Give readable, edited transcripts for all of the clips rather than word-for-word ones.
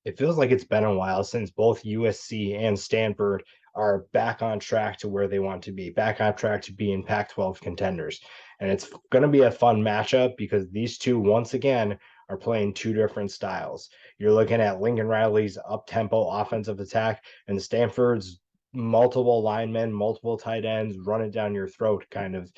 It feels like it's been a while since both USC and Stanford are back on track to where they want to be, back on track to being Pac-12 contenders. And it's going to be a fun matchup because these two, once again, are playing two different styles. You're looking at Lincoln Riley's up-tempo offensive attack and Stanford's multiple linemen, multiple tight ends, run it down your throat kind of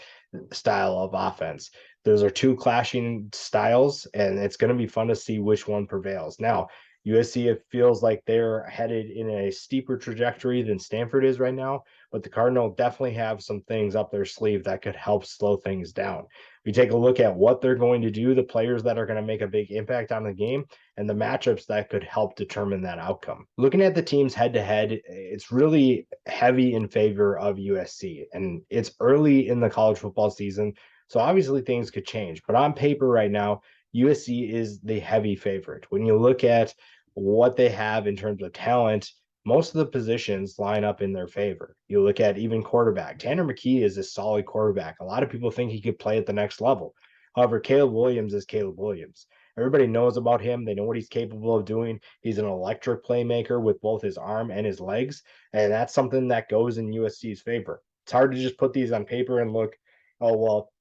style of offense. Those are two clashing styles, and it's going to be fun to see which one prevails. Now, USC, it feels like they're headed in a steeper trajectory than Stanford is right now, but the Cardinal definitely have some things up their sleeve that could help slow things down. We take a look at what they're going to do, the players that are going to make a big impact on the game, and the matchups that could help determine that outcome. Looking at the teams head to head, it's really heavy in favor of USC, and it's early in the college football season. So obviously things could change, but on paper right now, USC is the heavy favorite. When you look at what they have in terms of talent, most of the positions line up in their favor. You look at even quarterback. Tanner McKee is a solid quarterback. A lot of people think he could play at the next level. However, Caleb Williams is Caleb Williams. Everybody knows about him. They know what he's capable of doing. He's an electric playmaker with both his arm and his legs, and that's something that goes in USC's favor. It's hard to just put these on paper and look, oh, well,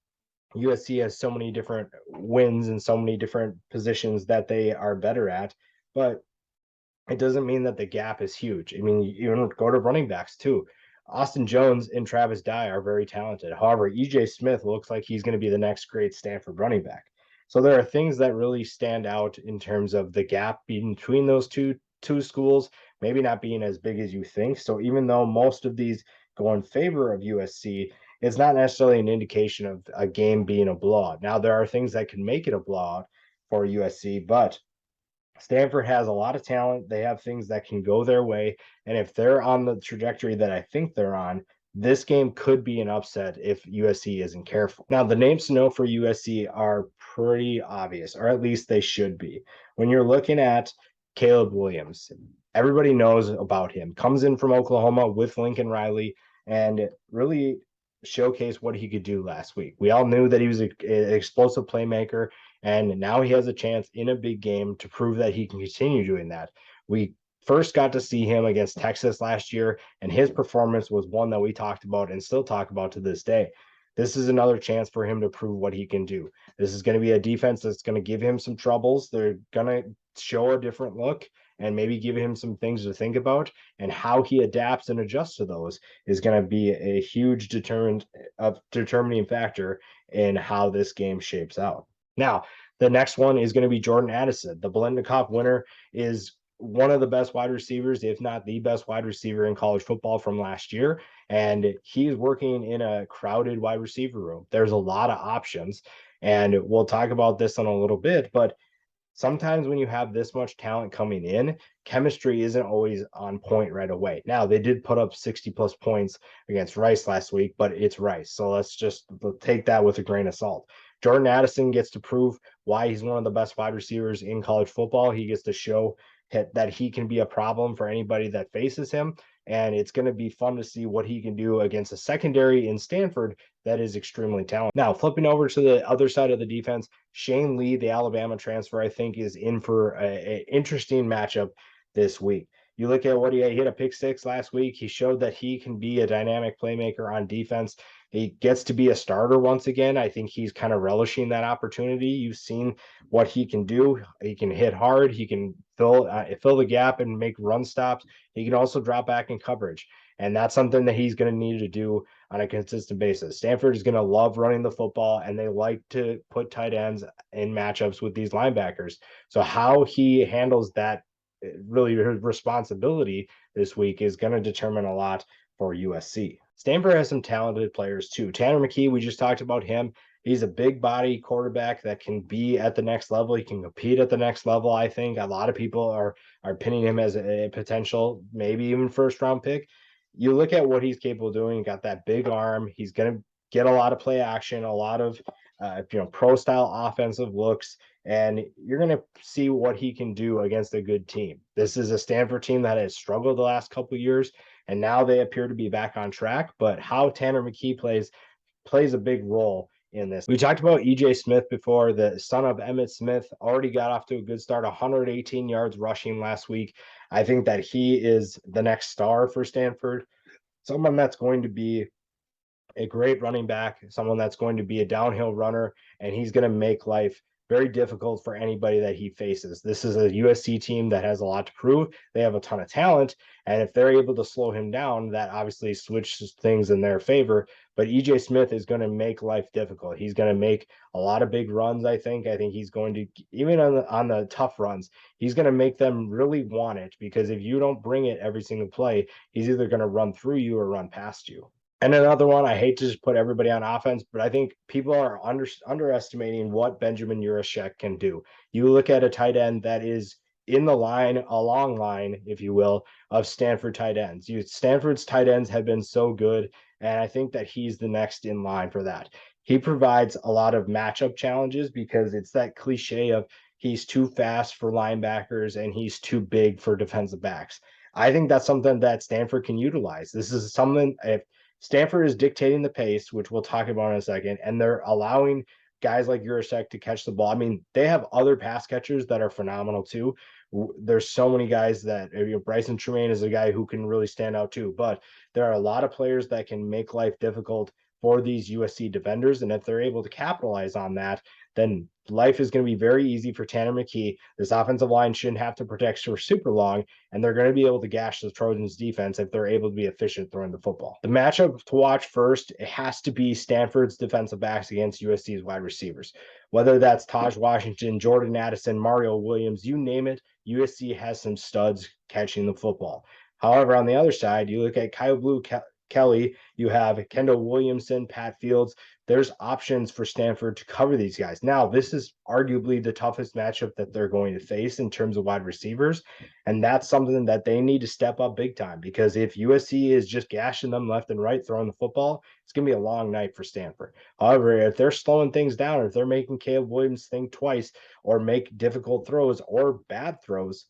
USC has so many different wins and so many different positions that they are better at, but it doesn't mean that the gap is huge. I mean, you even go to running backs too. Austin Jones and Travis Dye are very talented. However, EJ Smith looks like he's going to be the next great Stanford running back. So there are things that really stand out in terms of the gap between those two schools, maybe not being as big as you think. So even though most of these go in favor of USC, it's not necessarily an indication of a game being a blowout. Now there are things that can make it a blowout for USC, but Stanford has a lot of talent. They have things that can go their way. And if they're on the trajectory that I think they're on, this game could be an upset if USC isn't careful. Now, the names to know for USC are pretty obvious, or at least they should be. When you're looking at Caleb Williams, everybody knows about him. Comes in from Oklahoma with Lincoln Riley and really showcased what he could do last week. We all knew that he was an explosive playmaker, and now he has a chance in a big game to prove that he can continue doing that. We first got to see him against Texas last year, and his performance was one that we talked about and still talk about to this day. This is another chance for him to prove what he can do. This is going to be a defense that's going to give him some troubles. They're going to show a different look and maybe give him some things to think about. And how he adapts and adjusts to those is going to be a huge determining factor in how this game shapes out. Now, the next one is going to be Jordan Addison. The Blendikoff winner is one of the best wide receivers, if not the best wide receiver in college football from last year. And he's working in a crowded wide receiver room. There's a lot of options. And we'll talk about this in a little bit, but sometimes when you have this much talent coming in, chemistry isn't always on point right away. Now, they did put up 60 plus points against Rice last week, but it's Rice. So let's just take that with a grain of salt. Jordan Addison gets to prove why he's one of the best wide receivers in college football. He gets to show that he can be a problem for anybody that faces him. And it's going to be fun to see what he can do against a secondary in Stanford that is extremely talented. Now, flipping over to the other side of the defense, Shane Lee, the Alabama transfer, I think is in for an interesting matchup this week. You look at what he hit a pick six last week. He showed that he can be a dynamic playmaker on defense. He gets to be a starter once again. I think he's kind of relishing that opportunity. You've seen what he can do. He can hit hard. He can fill the gap and make run stops. He can also drop back in coverage. And that's something that he's going to need to do on a consistent basis. Stanford is going to love running the football, and they like to put tight ends in matchups with these linebackers. So how he handles that, really his responsibility this week, is going to determine a lot for USC. Stanford has some talented players too. Tanner McKee, we just talked about him. He's a big body quarterback that can be at the next level. He can compete at the next level. I think a lot of people are pinning him as a potential, maybe even first round pick. You look at what he's capable of doing. Got that big arm. He's going to get a lot of play action, a lot of pro style offensive looks, and you're going to see what he can do against a good team. This is a Stanford team that has struggled the last couple of years, and now they appear to be back on track. But how Tanner McKee plays a big role in this. We talked about EJ Smith before. The son of Emmitt Smith already got off to a good start, 118 yards rushing last week. I think that he is the next star for Stanford, someone that's going to be a great running back, someone that's going to be a downhill runner, and he's going to make life very difficult for anybody that he faces. This is a USC team that has a lot to prove. They have a ton of talent, and if they're able to slow him down, that obviously switches things in their favor. But EJ Smith is going to make life difficult. He's going to make a lot of big runs, I think. I think he's going to, even on the tough runs, he's going to make them really want it, because if you don't bring it every single play, he's either going to run through you or run past you. And another one, I hate to just put everybody on offense, but I think people are underestimating what Benjamin Juszczyk can do. You look at a tight end that is in the line, a long line, if you will, of Stanford tight ends. Stanford's tight ends have been so good, and I think that he's the next in line for that. He provides a lot of matchup challenges because it's that cliche of he's too fast for linebackers and he's too big for defensive backs. I think that's something that Stanford can utilize. This is something, if Stanford is dictating the pace, which we'll talk about in a second, and they're allowing guys like Juszczyk to catch the ball. I mean, they have other pass catchers that are phenomenal too. There's so many guys that, Bryson Tremaine is a guy who can really stand out too, but there are a lot of players that can make life difficult for these USC defenders. And if they're able to capitalize on that, then life is going to be very easy for Tanner McKee. This offensive line shouldn't have to protect for super long, and they're going to be able to gash the Trojans defense if they're able to be efficient throwing the football. The matchup to watch first, it has to be Stanford's defensive backs against USC's wide receivers. Whether that's Taj Washington, Jordan Addison, Mario Williams, you name it, USC has some studs catching the football. However, on the other side, you look at Kyle Blue Kelly, you have Kendall Williamson, Pat Fields. There's options for Stanford to cover these guys. Now, this is arguably the toughest matchup that they're going to face in terms of wide receivers. And that's something that they need to step up big time, because if USC is just gashing them left and right, throwing the football, it's going to be a long night for Stanford. However, if they're slowing things down, or if they're making Caleb Williams think twice or make difficult throws or bad throws,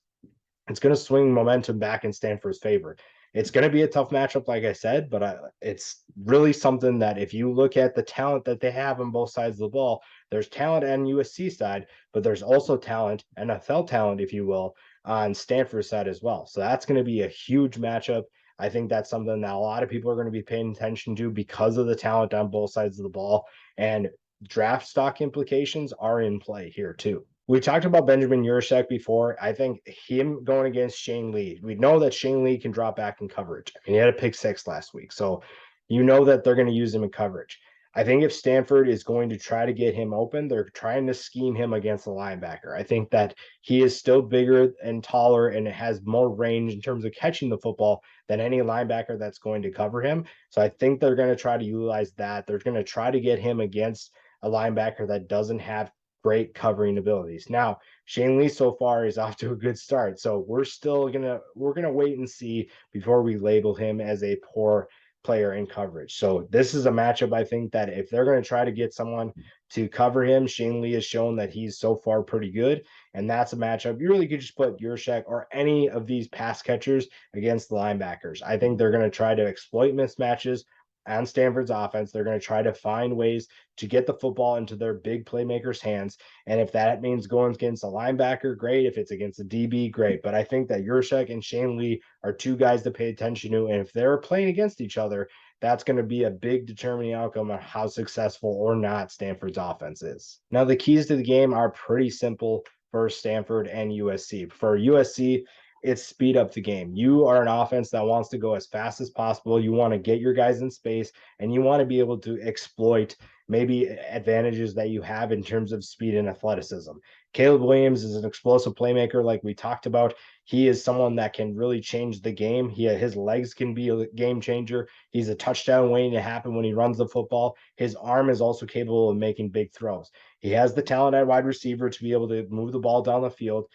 it's going to swing momentum back in Stanford's favor. It's going to be a tough matchup, like I said, but it's really something that if you look at the talent that they have on both sides of the ball, there's talent on USC side, but there's also talent, NFL talent, if you will, on Stanford's side as well. So that's going to be a huge matchup. I think that's something that a lot of people are going to be paying attention to because of the talent on both sides of the ball, and draft stock implications are in play here too. We talked about Benjamin Juszczyk before. I think him going against Shane Lee, we know that Shane Lee can drop back in coverage. I mean, he had a pick 6 last week, so you know that they're going to use him in coverage. I think if Stanford is going to try to get him open, they're trying to scheme him against the linebacker. I think that he is still bigger and taller and has more range in terms of catching the football than any linebacker that's going to cover him. So I think they're going to try to utilize that. They're going to try to get him against a linebacker that doesn't have great covering abilities. Now, Shane Lee so far is off to a good start, so we're gonna wait and see before we label him as a poor player in coverage. So this is a matchup, I think, that if they're going to try to get someone to cover him, Shane Lee has shown that he's so far pretty good, and that's a matchup you really could just put Juszczyk or any of these pass catchers against the linebackers. I think they're going to try to exploit mismatches on Stanford's offense. They're going to try to find ways to get the football into their big playmakers' hands. And if that means going against a linebacker, great. If it's against a DB, great. But I think that Juszczyk and Shane Lee are two guys to pay attention to. And if they're playing against each other, that's going to be a big determining outcome on how successful or not Stanford's offense is. Now, the keys to the game are pretty simple for Stanford and USC. For USC, it's speed up the game. You are an offense that wants to go as fast as possible. You want to get your guys in space, and you want to be able to exploit maybe advantages that you have in terms of speed and athleticism. Caleb Williams is an explosive playmaker, like we talked about. He is someone that can really change the game. His legs can be a game changer. He's a touchdown waiting to happen when he runs the football. His arm is also capable of making big throws. He has the talent at wide receiver to be able to move the ball down the field.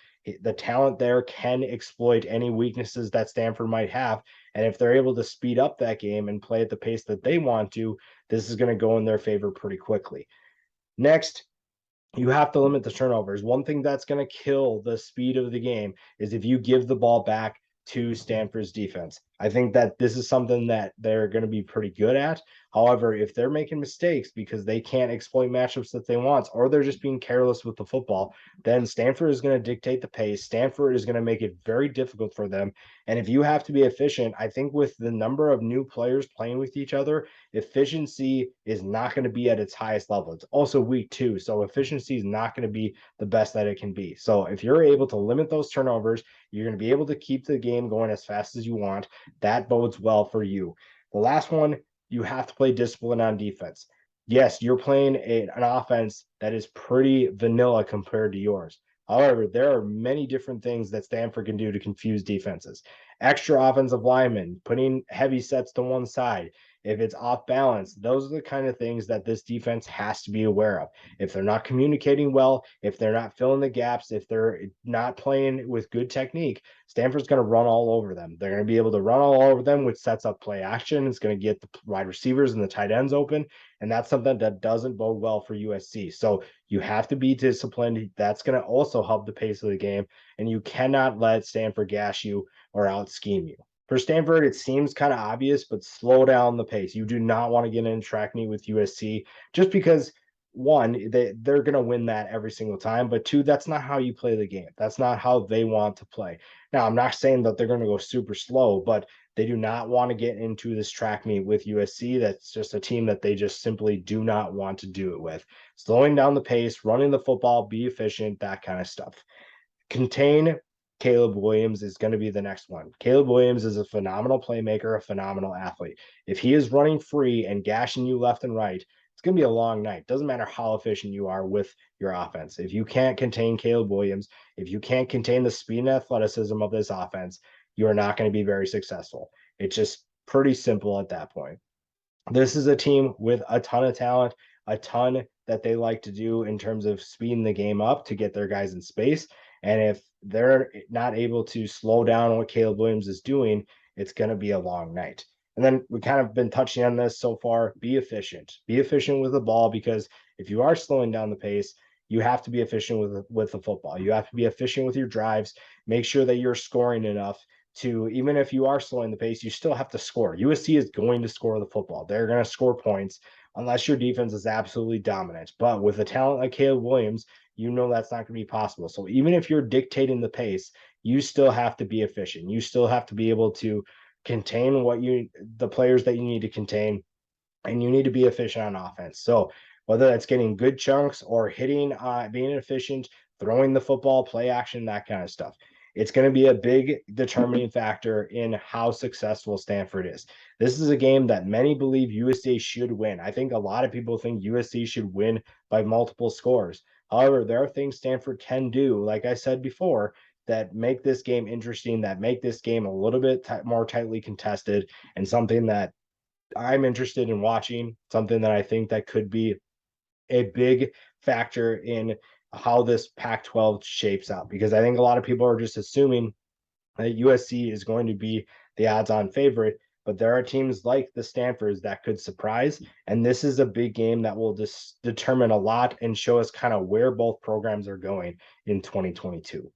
The talent there can exploit any weaknesses that Stanford might have. And if they're able to speed up that game and play at the pace that they want to, this is going to go in their favor pretty quickly. Next, you have to limit the turnovers. One thing that's going to kill the speed of the game is if you give the ball back to Stanford's defense. I think that this is something that they're going to be pretty good at. However, if they're making mistakes because they can't exploit matchups that they want, or they're just being careless with the football, then Stanford is going to dictate the pace. Stanford is going to make it very difficult for them. And if you have to be efficient, I think with the number of new players playing with each other, efficiency is not going to be at its highest level. It's also week 2, so efficiency is not going to be the best that it can be. So if you're able to limit those turnovers, you're going to be able to keep the game going as fast as you want. That bodes well for you. The last one, you have to play discipline on defense. Yes, you're playing an offense that is pretty vanilla compared to yours. However, there are many different things that Stanford can do to confuse defenses. Extra offensive linemen, putting heavy sets to one side. If it's off balance, those are the kind of things that this defense has to be aware of. If they're not communicating well, if they're not filling the gaps, if they're not playing with good technique, Stanford's going to run all over them. They're going to be able to run all over them, which sets up play action. It's going to get the wide receivers and the tight ends open. And that's something that doesn't bode well for USC. So you have to be disciplined. That's going to also help the pace of the game. And you cannot let Stanford gash you or out scheme you. For Stanford, it seems kind of obvious, but slow down the pace. You do not want to get in track meet with USC just because one, they're going to win that every single time, but two, that's not how you play the game. That's not how they want to play. Now, I'm not saying that they're going to go super slow, but they do not want to get into this track meet with USC. That's just a team that they just simply do not want to do it with. Slowing down the pace, running the football, be efficient, that kind of stuff. Contain Caleb Williams is going to be the next one. Caleb Williams is a phenomenal playmaker, a phenomenal athlete. If he is running free and gashing you left and right, it's going to be a long night. Doesn't matter how efficient you are with your offense. If you can't contain Caleb Williams, if you can't contain the speed and athleticism of this offense, you are not going to be very successful. It's just pretty simple at that point. This is a team with a ton of talent, a ton that they like to do in terms of speeding the game up to get their guys in space. And if they're not able to slow down what Caleb Williams is doing, it's going to be a long night. And then we kind of been touching on this so far. Be efficient. Be efficient with the ball, because if you are slowing down the pace, you have to be efficient with the football. You have to be efficient with your drives. Make sure that you're scoring enough to, even if you are slowing the pace, you still have to score. USC is going to score the football. They're going to score points unless your defense is absolutely dominant. But with a talent like Caleb Williams, you know that's not going to be possible. So even if you're dictating the pace, you still have to be efficient. You still have to be able to contain the players that you need to contain, and you need to be efficient on offense. So whether that's getting good chunks or hitting, being efficient, throwing the football, play action, that kind of stuff, it's going to be a big determining factor in how successful Stanford is. This is a game that many believe USC should win. I think a lot of people think USC should win by multiple scores. However, there are things Stanford can do, like I said before, that make this game interesting, that make this game a little bit more tightly contested, and something that I'm interested in watching, something that I think that could be a big factor in how this Pac-12 shapes out, because I think a lot of people are just assuming that USC is going to be the odds-on favorite, but there are teams like the Stanfords that could surprise, and this is a big game that will just determine a lot and show us kind of where both programs are going in 2022.